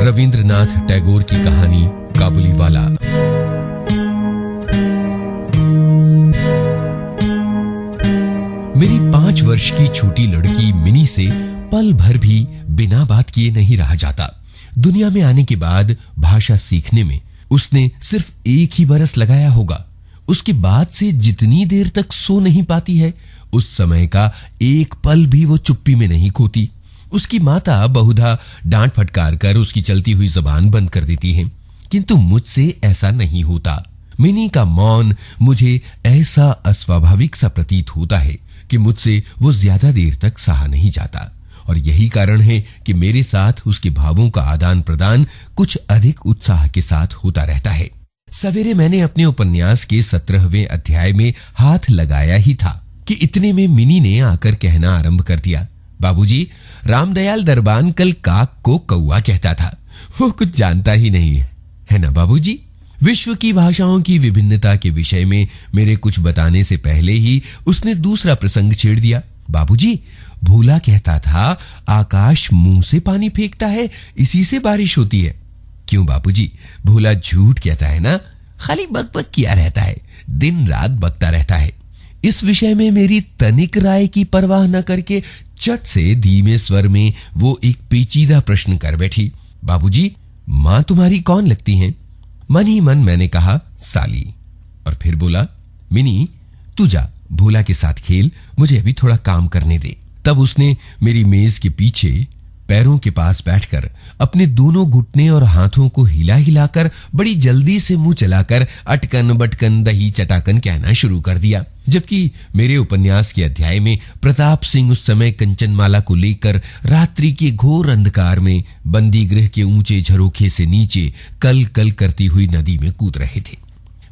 रविंद्रनाथ टैगोर की कहानी काबुलीवाला। मेरी 5 वर्ष की छोटी लड़की मिनी से पल भर भी बिना बात किए नहीं रहा जाता। दुनिया में आने के बाद भाषा सीखने में उसने सिर्फ 1 ही बरस लगाया होगा। उसके बाद से जितनी देर तक सो नहीं पाती है, उस समय का एक पल भी वो चुप्पी में नहीं खोती। उसकी माता बहुधा डांट फटकार कर उसकी चलती हुई जबान बंद कर देती है, किंतु मुझसे ऐसा नहीं होता। मिनी का मौन मुझे ऐसा अस्वाभाविक सा प्रतीत होता है कि मुझसे वो ज्यादा देर तक सहा नहीं जाता, और यही कारण है कि मेरे साथ उसके भावों का आदान प्रदान कुछ अधिक उत्साह के साथ होता रहता है। सवेरे मैंने अपने उपन्यास के 17वें अध्याय में हाथ लगाया ही था कि इतने में मिनी ने आकर कहना आरंभ कर दिया, बाबूजी, रामदयाल दरबान कल काक को कौवा कहता था। वो कुछ जानता ही नहीं है ना बाबूजी? विश्व की भाषाओं की विभिन्नता के विषय में मेरे कुछ बताने से पहले ही उसने दूसरा प्रसंग छेड़ दिया। बाबूजी, भोला कहता था आकाश मुंह से पानी फेंकता है, इसी से बारिश होती है। क्यों बाबूजी, भोला झूठ कहता है ना, खाली बकबक किया रहता है, दिन रात बकता रहता है। इस विषय में मेरी तनिक राय की परवाह न करके चट से धीमे स्वर में वो एक पेचीदा प्रश्न कर बैठी, बाबूजी, मां तुम्हारी कौन लगती हैं? मन ही मन मैंने कहा, साली। और फिर बोला, मिनी, तू जा भोला के साथ खेल, मुझे अभी थोड़ा काम करने दे। तब उसने मेरी मेज के पीछे पैरों के पास बैठकर अपने दोनों घुटने और हाथों को हिला हिलाकर बड़ी जल्दी से मुंह चलाकर अटकन बटकन दही चटाकन कहना शुरू कर दिया। जबकि मेरे उपन्यास के अध्याय में प्रताप सिंह उस समय कंचनमाला को लेकर रात्रि के घोर अंधकार में बंदी गृह के ऊंचे झरोखे से नीचे कल कल करती हुई नदी में कूद रहे थे।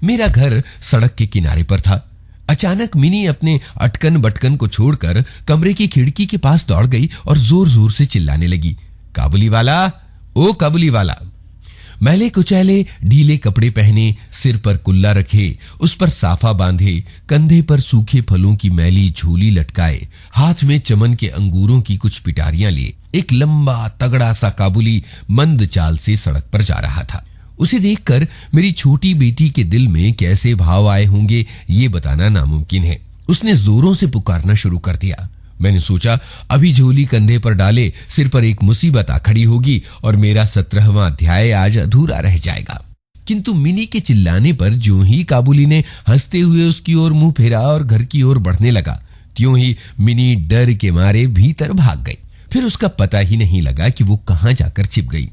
मेरा घर सड़क के किनारे पर था। अचानक मिनी अपने अटकन बटकन को छोड़कर कमरे की खिड़की के पास दौड़ गई और जोर जोर से चिल्लाने लगी, काबुलीवाला, ओ काबुलीवाला। मैले कुचैले ढीले कपड़े पहने, सिर पर कुल्ला रखे, उस पर साफा बांधे, कंधे पर सूखे फलों की मैली झोली लटकाए, हाथ में चमन के अंगूरों की कुछ पिटारियां लिए एक लंबा तगड़ा सा काबुली मंद चाल से सड़क पर जा रहा था। उसे देखकर मेरी छोटी बेटी के दिल में कैसे भाव आए होंगे ये बताना नामुमकिन है। उसने जोरों से पुकारना शुरू कर दिया। मैंने सोचा अभी झोली कंधे पर डाले सिर पर एक मुसीबत आ खड़ी होगी और मेरा 17वां अध्याय आज अधूरा रह जाएगा। किंतु मिनी के चिल्लाने पर ज्यों ही काबुली ने हंसते हुए उसकी ओर मुंह फेरा और घर की ओर बढ़ने लगा, त्यों ही मिनी डर के मारे भीतर भाग गई। फिर उसका पता ही नहीं लगा कि वो कहां जाकर छिप गई।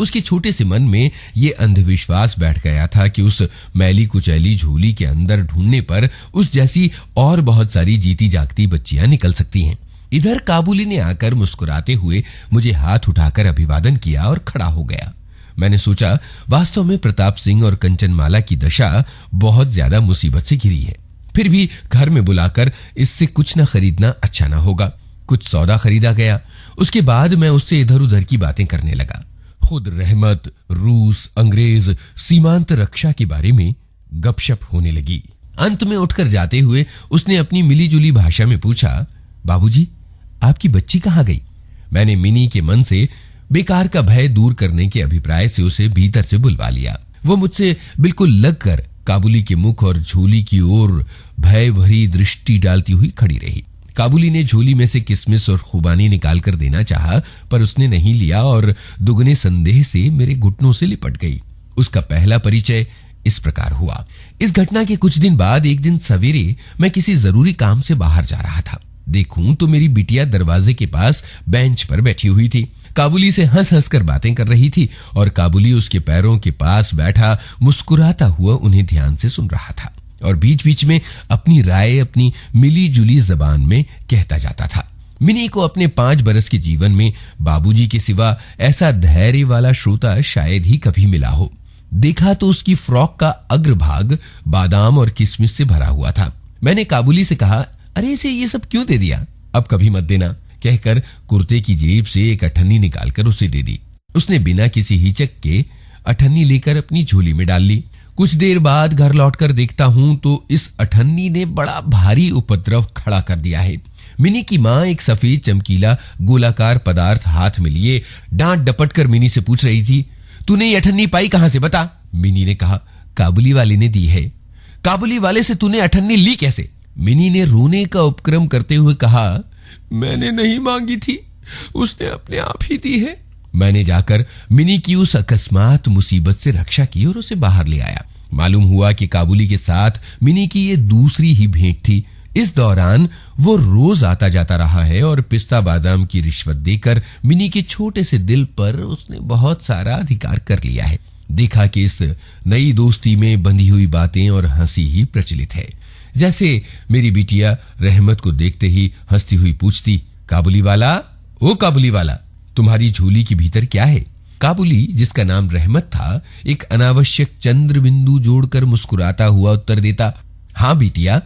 उसके छोटे से मन में ये अंधविश्वास बैठ गया था कि उस मैली कुचैली झोली के अंदर ढूंढने पर उस जैसी और बहुत सारी जीती जागती बच्चियां निकल सकती हैं। इधर काबुली ने आकर मुस्कुराते हुए मुझे हाथ उठाकर अभिवादन किया और खड़ा हो गया। मैंने सोचा वास्तव में प्रताप सिंह और कंचनमाला की दशा बहुत ज्यादा मुसीबत से घिरी है। फिर भी घर में बुलाकर इससे कुछ न खरीदना अच्छा न होगा। कुछ सौदा खरीदा गया। उसके बाद मैं उससे इधर उधर की बातें करने लगा। खुद रहमत, रूस, अंग्रेज, सीमांत रक्षा के बारे में गपशप होने लगी। अंत में उठकर जाते हुए उसने अपनी मिली जुली भाषा में पूछा, बाबूजी, आपकी बच्ची कहाँ गई? मैंने मिनी के मन से बेकार का भय दूर करने के अभिप्राय से उसे भीतर से बुलवा लिया। वो मुझसे बिल्कुल लगकर काबुली के मुख और झोली की ओर भय भरी दृष्टि डालती हुई खड़ी रही। काबुली ने झोली में से किसमिस और खुबानी निकाल कर देना चाहा, पर उसने नहीं लिया और दुगने संदेह से मेरे घुटनों से लिपट गई। उसका पहला परिचय इस प्रकार हुआ। इस घटना के कुछ दिन बाद एक दिन सवेरे मैं किसी जरूरी काम से बाहर जा रहा था। देखूं तो मेरी बिटिया दरवाजे के पास बेंच पर बैठी हुई थी। काबुली से हंस हंस कर बातें कर रही थी और काबुली उसके पैरों के पास बैठा मुस्कुराता हुआ उन्हें ध्यान से सुन रहा था और बीच बीच में अपनी राय अपनी मिली जुली जबान में कहता जाता था। मिनी को अपने 5 बरस के जीवन में बाबूजी के सिवा ऐसा धैर्य वाला श्रोता शायद ही कभी मिला हो। देखा तो उसकी फ्रॉक का अग्रभाग बादाम और किशमिश से भरा हुआ था। मैंने काबुली से कहा, अरे इसे ये सब क्यों दे दिया? अब कभी मत देना, कहकर कुर्ते की जेब से एक अठन्नी निकालकर उसे दे दी। उसने बिना किसी हिचक के अठन्नी लेकर अपनी झोली में डाल ली। कुछ देर बाद घर लौटकर देखता हूं तो इस अठन्नी ने बड़ा भारी उपद्रव खड़ा कर दिया है। मिनी की माँ एक सफेद चमकीला गोलाकार पदार्थ हाथ में लिए डांट डपट कर मिनी से पूछ रही थी, तूने ये अठन्नी पाई कहां से, बता। मिनी ने कहा, काबुली वाले ने दी है। काबुली वाले से तूने अठन्नी ली कैसे? मिनी ने रोने का उपक्रम करते हुए कहा, मैंने नहीं मांगी थी, उसने अपने आप ही दी है। मैंने जाकर मिनी की उस अकस्मात मुसीबत से रक्षा की और उसे बाहर ले आया। मालूम हुआ कि काबुली के साथ मिनी की ये दूसरी ही भेंट थी। इस दौरान वो रोज आता जाता रहा है और पिस्ता बादाम की रिश्वत देकर मिनी के छोटे से दिल पर उसने बहुत सारा अधिकार कर लिया है। देखा कि इस नई दोस्ती में बंधी हुई बातें और हंसी ही प्रचलित है। जैसे मेरी बिटिया रहमत को देखते ही हंसती हुई पूछती, काबुली वाला, ओ काबुली वाला, तुम्हारी झोली के भीतर क्या है? काबुली, जिसका नाम रहमत था, एक अनावश्यक चंद्र बिंदु जोड़कर मुस्कुराता हुआ उत्तर देता, हाँ बिटिया।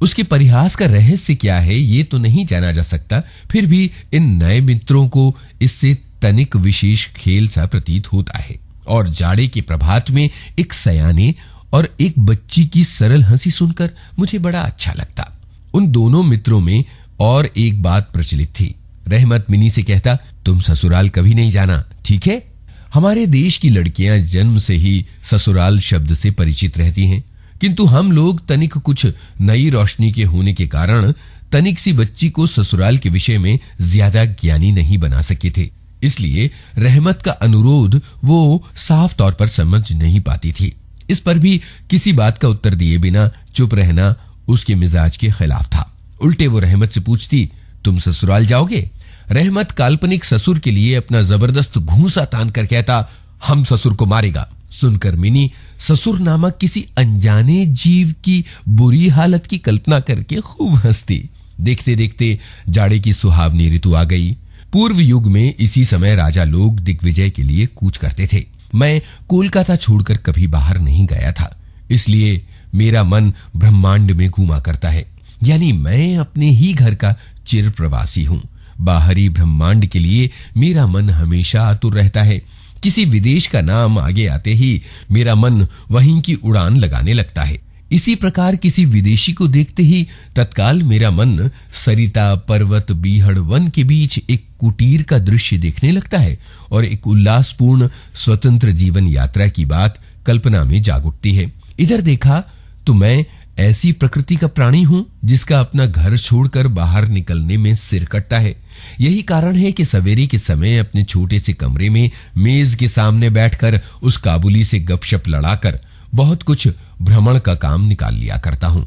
उसके परिहास का रहस्य क्या है ये तो नहीं जाना जा सकता, फिर भी इन नए मित्रों को इससे तनिक विशेष खेल सा प्रतीत होता है। और जाड़े के प्रभात में एक सयाने और एक बच्ची की सरल हंसी सुनकर मुझे बड़ा अच्छा लगता। उन दोनों मित्रों में और एक बात प्रचलित थी। रहमत मिनी से कहता, तुम ससुराल कभी नहीं जाना, ठीक है? हमारे देश की लड़कियां जन्म से ही ससुराल शब्द से परिचित रहती हैं, किंतु हम लोग तनिक कुछ नई रोशनी के होने के कारण तनिक सी बच्ची को ससुराल के विषय में ज्यादा ज्ञानी नहीं बना सके थे। इसलिए रहमत का अनुरोध वो साफ तौर पर समझ नहीं पाती थी। इस पर भी किसी बात का उत्तर दिए बिना चुप रहना उसके मिजाज के खिलाफ था। उल्टे वो रहमत से पूछती, तुम ससुराल जाओगे? रहमत काल्पनिक ससुर के लिए अपना जबरदस्त घूंसा तान कर कहता, हम ससुर को मारेगा। सुनकर मिनी ससुर नामक किसी अनजाने जीव की बुरी हालत की कल्पना करके खूब हंसती। देखते देखते जाड़े की सुहावनी ऋतु आ गई। पूर्व युग में इसी समय राजा लोग दिग्विजय के लिए कूच करते थे। मैं कोलकाता छोड़कर कभी बाहर नहीं गया था, इसलिए मेरा मन ब्रह्मांड में घूमा करता है, यानी मैं अपने ही घर का चिर प्रवासी हूँ। बाहरी ब्रह्मांड के लिए मेरा मन हमेशा आतुर रहता है। किसी विदेश का नाम आगे आते ही मेरा मन वहीं की उड़ान लगाने लगता है। इसी प्रकार किसी विदेशी को देखते ही तत्काल मेरा मन सरिता पर्वत बीहड़ वन के बीच एक कुटीर का दृश्य देखने लगता है और एक उल्लासपूर्ण स्वतंत्र जीवन यात्रा की बात कल्पना में जाग उठती है। इधर देखा तो मैं ऐसी प्रकृति का प्राणी हूं जिसका अपना घर छोड़कर बाहर निकलने में सिर कटता है। यही कारण है कि सवेरे के समय अपने छोटे से कमरे में मेज के सामने बैठकर उस काबुली से गपशप लड़ाकर बहुत कुछ भ्रमण का काम निकाल लिया करता हूं।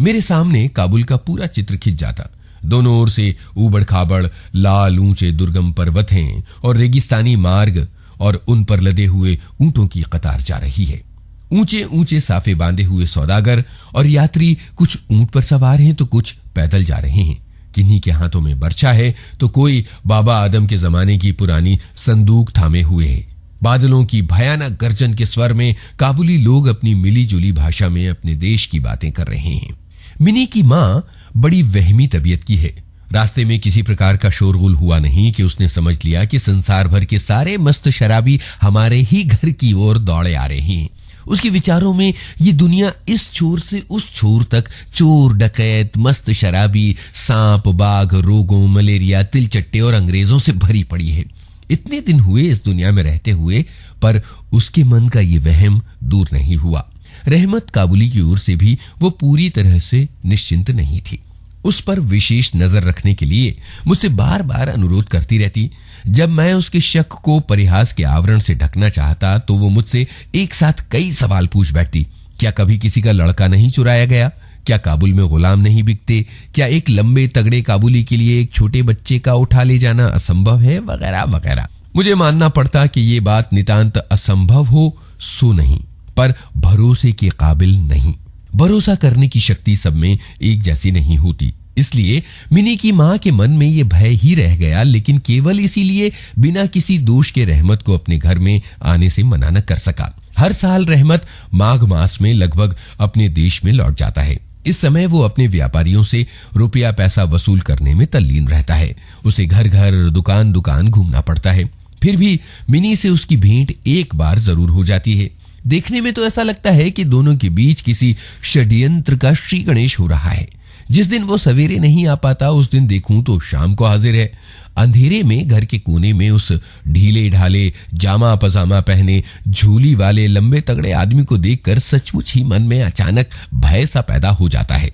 मेरे सामने काबुल का पूरा चित्र खिंच जाता। दोनों ओर से ऊबड़ खाबड़ लाल ऊंचे दुर्गम पर्वत हैं और रेगिस्तानी मार्ग और उन पर लदे हुए ऊंटों की कतार जा रही है। ऊंचे ऊंचे साफे बांधे हुए सौदागर और यात्री कुछ ऊंट पर सवार हैं तो कुछ पैदल जा रहे हैं। किन्हीं के हाथों में बर्छा है तो कोई बाबा आदम के जमाने की पुरानी संदूक थामे हुए है। बादलों की भयानक गर्जन के स्वर में काबुली लोग अपनी मिली जुली भाषा में अपने देश की बातें कर रहे हैं। मिनी की माँ बड़ी वहमी तबीयत की है। रास्ते में किसी प्रकार का शोरगुल हुआ नहीं कि उसने समझ लिया कि संसार भर के सारे मस्त शराबी हमारे ही घर की ओर दौड़े आ रहे हैं। उसके विचारों में ये दुनिया इस छोर से उस छोर तक चोर डकैत मस्त शराबी सांप बाघ रोगों मलेरिया तिलचट्टे और अंग्रेजों से भरी पड़ी है। इतने दिन हुए इस दुनिया में रहते हुए, पर उसके मन का ये वहम दूर नहीं हुआ। रहमत काबुली की ओर से भी वो पूरी तरह से निश्चिंत नहीं थी। उस पर विशेष नजर रखने के लिए मुझसे बार बार अनुरोध करती रहती। जब मैं उसके शक को परिहास के आवरण से ढकना चाहता तो वो मुझसे एक साथ कई सवाल पूछ बैठती। क्या कभी किसी का लड़का नहीं चुराया गया? क्या काबुल में गुलाम नहीं बिकते? क्या एक लंबे तगड़े काबुली के लिए एक छोटे बच्चे का उठा ले जाना असंभव है? वगैरह वगैरह। मुझे मानना पड़ता कि ये बात नितांत असंभव हो सो नहीं, पर भरोसे के काबिल नहीं। भरोसा करने की शक्ति सब में एक जैसी नहीं होती। इसलिए मिनी की माँ के मन में ये भय ही रह गया, लेकिन केवल इसीलिए बिना किसी दोष के रहमत को अपने घर में आने से मना न कर सका। हर साल रहमत माघ मास में लगभग अपने देश में लौट जाता है। इस समय वो अपने व्यापारियों से रुपया पैसा वसूल करने में तल्लीन रहता है। उसे घर घर दुकान दुकान घूमना पड़ता है। फिर भी मिनी से उसकी भेंट एक बार जरूर हो जाती है। देखने में तो ऐसा लगता है कि दोनों के बीच किसी षड्यंत्र का श्री गणेश हो रहा है। जिस दिन वो सवेरे नहीं आ पाता उस दिन देखूं तो शाम को हाजिर है। अंधेरे में घर के कोने में उस ढीले ढाले जामा पजामा पहने झोली वाले लंबे तगड़े आदमी को देखकर सचमुच ही मन में अचानक भय सा पैदा हो जाता है।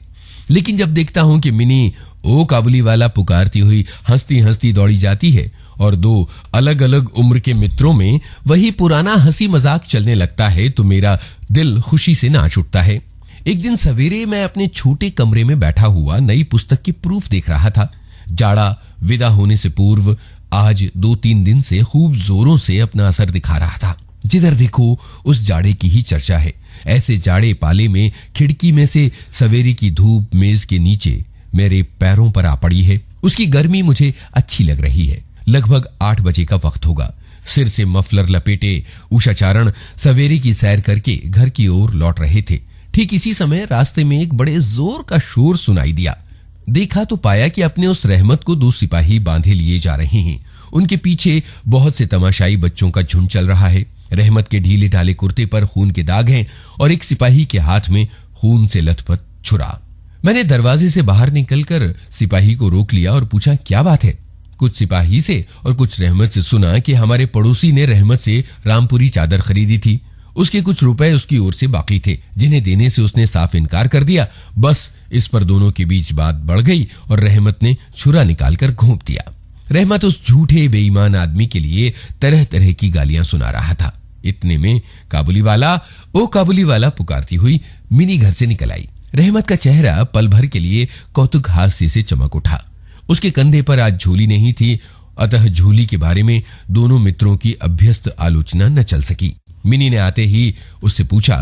लेकिन जब देखता हूं कि मिनी ओ काबुली वाला पुकारती हुई हंसती हंसती दौड़ी जाती है और दो अलग अलग उम्र के मित्रों में वही पुराना हंसी मजाक चलने लगता है तो मेरा दिल खुशी से नाच उठता है। एक दिन सवेरे मैं अपने छोटे कमरे में बैठा हुआ नई पुस्तक की प्रूफ देख रहा था। जाड़ा विदा होने से पूर्व आज 2-3 दिन से खूब जोरों से अपना असर दिखा रहा था। जिधर देखो उस जाड़े की ही चर्चा है। ऐसे जाड़े पाले में खिड़की में से सवेरे की धूप मेज के नीचे मेरे पैरों पर आ पड़ी है। उसकी गर्मी मुझे अच्छी लग रही है। लगभग 8 बजे का वक्त होगा। सिर से मफलर लपेटे उषाचारण सवेरे की सैर करके घर की ओर लौट रहे थे। ठीक इसी समय रास्ते में एक बड़े जोर का शोर सुनाई दिया। देखा तो पाया कि अपने उस रहमत को 2 सिपाही बांधे लिए जा रहे हैं। उनके पीछे बहुत से तमाशाई बच्चों का झुंड चल रहा है। रहमत के ढीले ढाले कुर्ते पर खून के दाग हैं और एक सिपाही के हाथ में खून से लथपथ छुरा। मैंने दरवाजे से बाहर निकलकर सिपाही को रोक लिया और पूछा, क्या बात है? कुछ सिपाही से और कुछ रहमत से सुना कि हमारे पड़ोसी ने रहमत से रामपुरी चादर खरीदी थी। उसके कुछ रुपए उसकी ओर से बाकी थे जिन्हें देने से उसने साफ इनकार कर दिया। बस इस पर दोनों के बीच बात बढ़ गई और रहमत ने छुरा निकालकर घोंप दिया। रहमत उस झूठे बेईमान आदमी के लिए तरह तरह की गालियां सुना रहा था। इतने में काबुली वाला ओ काबुली वाला पुकारती हुई मिनी घर से निकल आई। रहमत का चेहरा पल भर के लिए कौतुक हास्य से चमक उठा। उसके कंधे पर आज झोली नहीं थी, अतः झोली के बारे में दोनों मित्रों की अभ्यस्त आलोचना न चल सकी। मिनी ने आते ही उससे पूछा,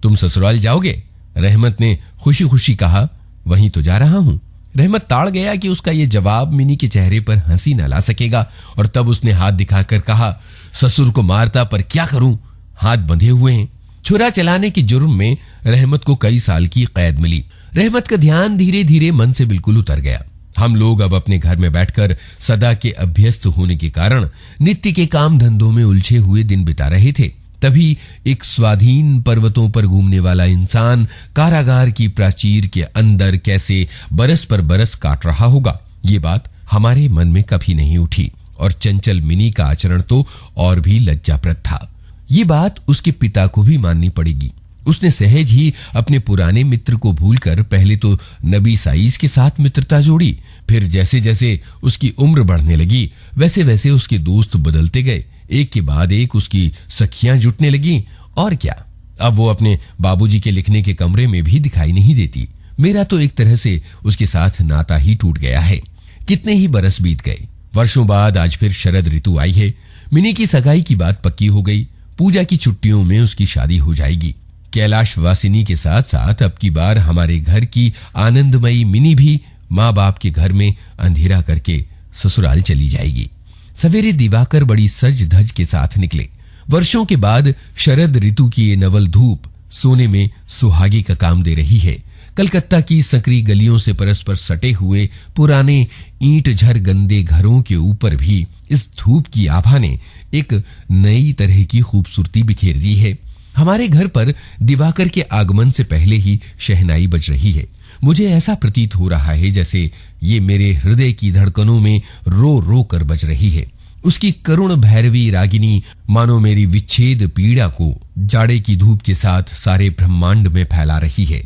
तुम ससुराल जाओगे? रहमत ने खुशी खुशी कहा, वहीं तो जा रहा हूं। रहमत ताड़ गया कि उसका यह जवाब मिनी के चेहरे पर हंसी न ला सकेगा और तब उसने हाथ दिखाकर कहा, ससुर को मारता पर क्या करूं, हाथ बंधे हुए हैं। छुरा चलाने के जुर्म में रहमत को कई साल की कैद मिली। रहमत का ध्यान धीरे धीरे मन से बिल्कुल उतर गया। हम लोग अब अपने घर में बैठकर सदा के अभ्यस्त होने के कारण नित्य के काम धंधों में उलझे हुए दिन बिता रहे थे। तभी एक स्वाधीन पर्वतों पर घूमने वाला इंसान कारागार की प्राचीर के अंदर कैसे बरस पर बरस काट रहा होगा, ये बात हमारे मन में कभी नहीं उठी। और चंचल मिनी का आचरण तो और भी लज्जाप्रद था। ये बात उसके पिता को भी माननी पड़ेगी। उसने सहज ही अपने पुराने मित्र को भूलकर पहले तो नबी साइस के साथ मित्रता जोड़ी। फिर जैसे जैसे उसकी उम्र बढ़ने लगी वैसे वैसे उसके दोस्त बदलते गए। एक के बाद एक उसकी सखियां जुटने लगी। और क्या, अब वो अपने बाबूजी के लिखने के कमरे में भी दिखाई नहीं देती। मेरा तो एक तरह से उसके साथ नाता ही टूट गया है। कितने ही बरस बीत गए। वर्षों बाद आज फिर शरद ऋतु आई है। मिनी की सगाई की बात पक्की हो गई। पूजा की छुट्टियों में उसकी शादी हो जाएगी। कैलाश वासिनी के साथ साथ अब की बार हमारे घर की आनंदमयी मिनी भी माँ बाप के घर में अंधेरा करके ससुराल चली जाएगी। सवेरे दिवाकर बड़ी सज धज के साथ निकले। वर्षों के बाद शरद ऋतु की ये नवल धूप सोने में सुहागी का काम दे रही है। कलकत्ता की सकरी गलियों से परस्पर सटे हुए पुराने ईंट झर गंदे घरों के ऊपर भी इस धूप की आभा ने एक नई तरह की खूबसूरती बिखेर दी है। हमारे घर पर दिवाकर के आगमन से पहले ही शहनाई बज रही है। मुझे ऐसा प्रतीत हो रहा है जैसे ये मेरे हृदय की धड़कनों में रो रो कर बज रही है। उसकी करुण भैरवी रागिनी मानो मेरी विच्छेद पीड़ा को जाड़े की धूप के साथ सारे ब्रह्मांड में फैला रही है।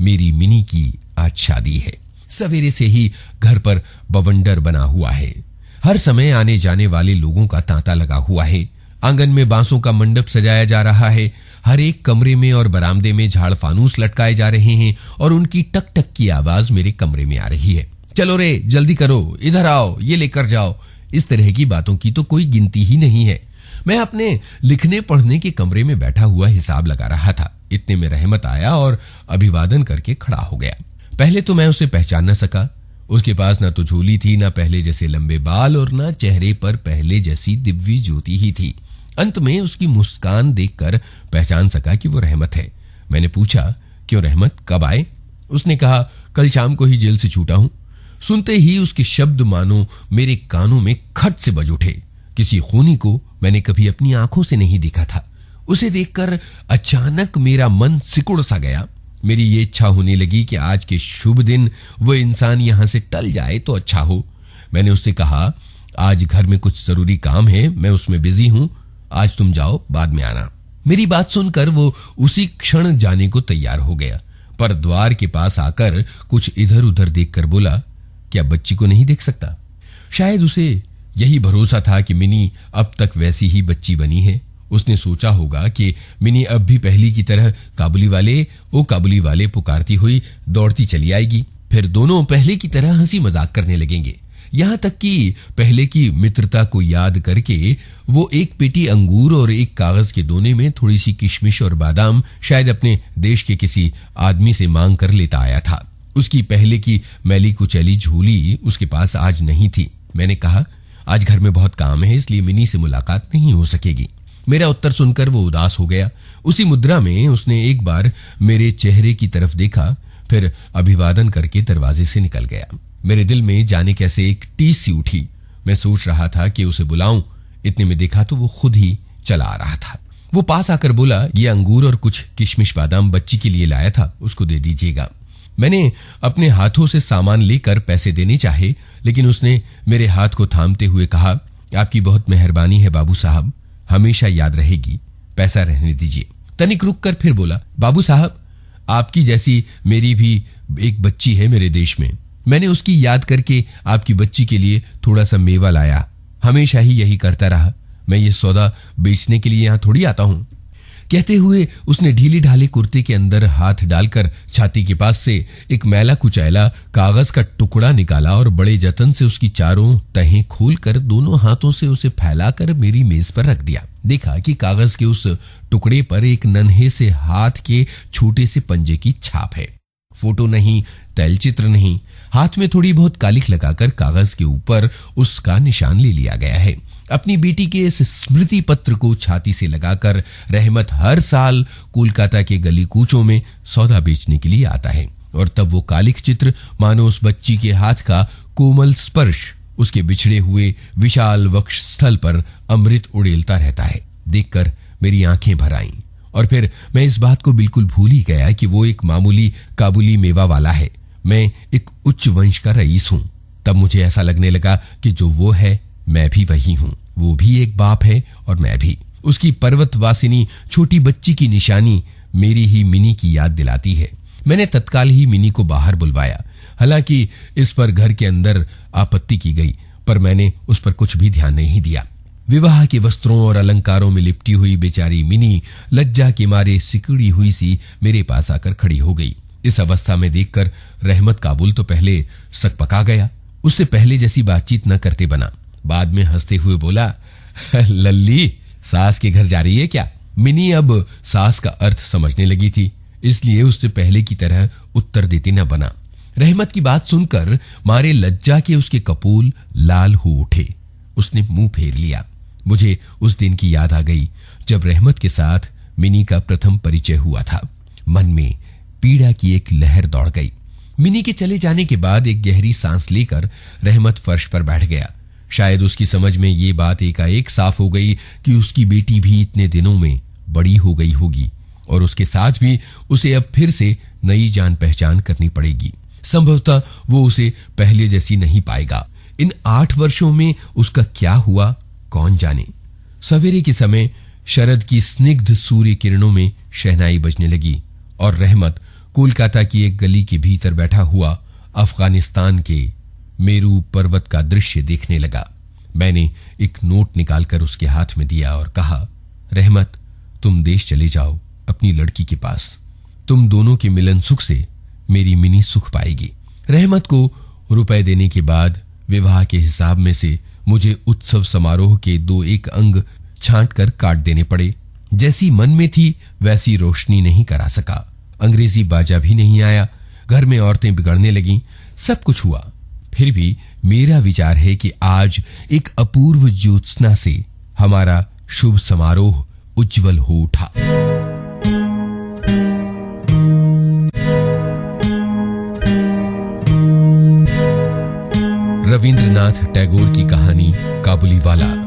मेरी मिनी की आज शादी है। सवेरे से ही घर पर बवंडर बना हुआ है। हर समय आने जाने वाले लोगों का तांता लगा हुआ है। आंगन में बांसों का मंडप सजाया जा रहा है। हर एक कमरे में और बरामदे में झाड़ फानूस लटकाए जा रहे हैं और उनकी टक टक की आवाज मेरे कमरे में आ रही है। चलो रे, जल्दी करो, इधर आओ, ये लेकर जाओ। इस तरह की बातों की तो कोई गिनती ही नहीं है। मैं अपने लिखने पढ़ने के कमरे में बैठा हुआ हिसाब लगा रहा था। इतने में रहमत आया और अभिवादन करके खड़ा हो गया। पहले तो मैं उसे पहचान न सका। उसके पास ना तो झोली थी, ना पहले जैसे लंबे बाल और ना चेहरे पर पहले जैसी दिव्य ज्योति ही थी। अंत में उसकी मुस्कान देखकर पहचान सका कि वो रहमत है। मैंने पूछा, क्यों रहमत, कब आए? उसने कहा, कल शाम को ही जेल से छूटा हूं। सुनते ही उसके शब्द मानो मेरे कानों में खट से बज उठे। किसी खूनी को मैंने कभी अपनी आंखों से नहीं देखा था। उसे देखकर अचानक मेरा मन सिकुड़ सा गया। मेरी ये इच्छा होने लगी कि आज के शुभ दिन वो इंसान यहां से टल जाए तो अच्छा हो। मैंने उससे कहा, आज घर में कुछ जरूरी काम है, मैं उसमें बिजी हूं, आज तुम जाओ, बाद में आना। मेरी बात सुनकर वो उसी क्षण जाने को तैयार हो गया, पर द्वार के पास आकर कुछ इधर उधर देखकर बोला, क्या बच्ची को नहीं देख सकता? शायद उसे यही भरोसा था कि मिनी अब तक वैसी ही बच्ची बनी है। उसने सोचा होगा कि मिनी अब भी पहली की तरह काबुली वाले पुकारती हुई दौड़ती चली आएगी। फिर दोनों पहले की तरह हंसी मजाक करने लगेंगे। यहां तक कि पहले की मित्रता को याद करके वो एक पेटी अंगूर और एक कागज के दोने में थोड़ी सी किशमिश और बादाम शायद अपने देश के किसी आदमी से मांग कर लेता आया था। उसकी पहले की मैली कुचैली झोली उसके पास आज नहीं थी। मैंने कहा, आज घर में बहुत काम है, इसलिए मिनी से मुलाकात नहीं हो सकेगी। मेरा उत्तर सुनकर वो उदास हो गया। उसी मुद्रा में उसने एक बार मेरे चेहरे की तरफ देखा, फिर अभिवादन करके दरवाजे से निकल गया। मेरे दिल में जाने कैसे एक टीस सी उठी। मैं सोच रहा था कि उसे बुलाऊं, इतने में देखा तो वो खुद ही चला आ रहा था। वो पास आकर बोला, ये अंगूर और कुछ किशमिश बादाम बच्ची के लिए लाया था, उसको दे दीजिएगा। मैंने अपने हाथों से सामान लेकर पैसे देने चाहे, लेकिन उसने मेरे हाथ को थामते हुए कहा, आपकी बहुत मेहरबानी है बाबू साहब, हमेशा याद रहेगी, पैसा रहने दीजिए। तनिक रुक कर फिर बोला, बाबू साहब, आपकी जैसी मेरी भी एक बच्ची है मेरे देश में। मैंने उसकी याद करके आपकी बच्ची के लिए थोड़ा सा मेवा लाया। हमेशा ही यही करता रहा। मैं ये सौदा बेचने के लिए यहां थोड़ी आता हूं। कहते हुए उसने ढीली ढाली कुर्ते के अंदर हाथ डालकर छाती के पास से एक मैला कुचैला कागज का टुकड़ा निकाला और बड़े जतन से उसकी चारों तहें खोलकर दोनों हाथों से उसे फैलाकर मेरी मेज पर रख दिया। देखा कि कागज के उस टुकड़े पर एक नन्हे से हाथ के छोटे से पंजे की छाप है। फोटो नहीं, तैलचित्र नहीं, हाथ में थोड़ी बहुत कालिख लगाकर कागज के ऊपर उसका निशान ले लिया गया है। अपनी बेटी के इस स्मृति पत्र को छाती से लगाकर रहमत हर साल कोलकाता के गली कूचों में सौदा बेचने के लिए आता है, और तब वो कालिख चित्र मानो उस बच्ची के हाथ का कोमल स्पर्श उसके बिछड़े हुए विशाल वक्ष स्थल पर अमृत उड़ेलता रहता है। देखकर मेरी आंखें भर आईं, और फिर मैं इस बात को बिल्कुल भूल ही गया कि वो एक मामूली काबुली मेवा वाला है, मैं एक उच्च वंश का रईस हूं। तब मुझे ऐसा लगने लगा कि जो वो है मैं भी वही हूं। वो भी एक बाप है और मैं भी। उसकी पर्वतवासिनी छोटी बच्ची की निशानी मेरी ही मिनी की याद दिलाती है। मैंने तत्काल ही मिनी को बाहर बुलवाया। हालांकि इस पर घर के अंदर आपत्ति की गई, पर मैंने उस पर कुछ भी ध्यान नहीं दिया। विवाह के वस्त्रों और अलंकारों में लिपटी हुई बेचारी मिनी लज्जा के मारे सिकुड़ी हुई सी मेरे पास आकर खड़ी हो गई। इस अवस्था में देखकर रहमत काबुल तो पहले सकपका गया। उससे पहले जैसी बातचीत न करते बना। बाद में हंसते हुए बोला, लल्ली, सास के घर जा रही है क्या? मिनी अब सास का अर्थ समझने लगी थी, इसलिए उससे पहले की तरह उत्तर देती न बना। रहमत की बात सुनकर मारे लज्जा के उसके कपोल लाल हो उठे। उसने मुंह फेर लिया। मुझे उस दिन की याद आ गई जब रहमत के साथ मिनी का प्रथम परिचय हुआ था। मन में पीड़ा की एक लहर दौड़ गई। मिनी के चले जाने के बाद एक गहरी सांस लेकर रहमत फर्श पर बैठ गया। शायद उसकी समझ में ये बात एकाएक साफ हो गई कि उसकी बेटी भी इतने दिनों में बड़ी हो गई होगी, और उसके साथ भी उसे अब फिर से नई जान पहचान करनी पड़ेगी। संभवतः वो उसे पहले जैसी नहीं पाएगा। इन 8 वर्षों में उसका क्या हुआ कौन जाने। सवेरे के समय शरद की स्निग्ध सूर्य किरणों में शहनाई बजने लगी, और रहमत कोलकाता की एक गली के भीतर बैठा हुआ अफगानिस्तान के मेरू पर्वत का दृश्य देखने लगा। मैंने एक नोट निकालकर उसके हाथ में दिया और कहा, रहमत, तुम देश चले जाओ अपनी लड़की के पास। तुम दोनों के मिलन सुख से मेरी मिनी सुख पाएगी। रहमत को रुपए देने के बाद विवाह के हिसाब में से मुझे उत्सव समारोह के 2-1 अंग छांट कर काट देने पड़े। जैसी मन में थी वैसी रोशनी नहीं करा सका। अंग्रेजी बाजा भी नहीं आया। घर में औरतें बिगड़ने लगीं। सब कुछ हुआ। फिर भी मेरा विचार है कि आज एक अपूर्व ज्योत्सना से हमारा शुभ समारोह उज्जवल हो उठा। रविंद्रनाथ टैगोर की कहानी काबुली वाला।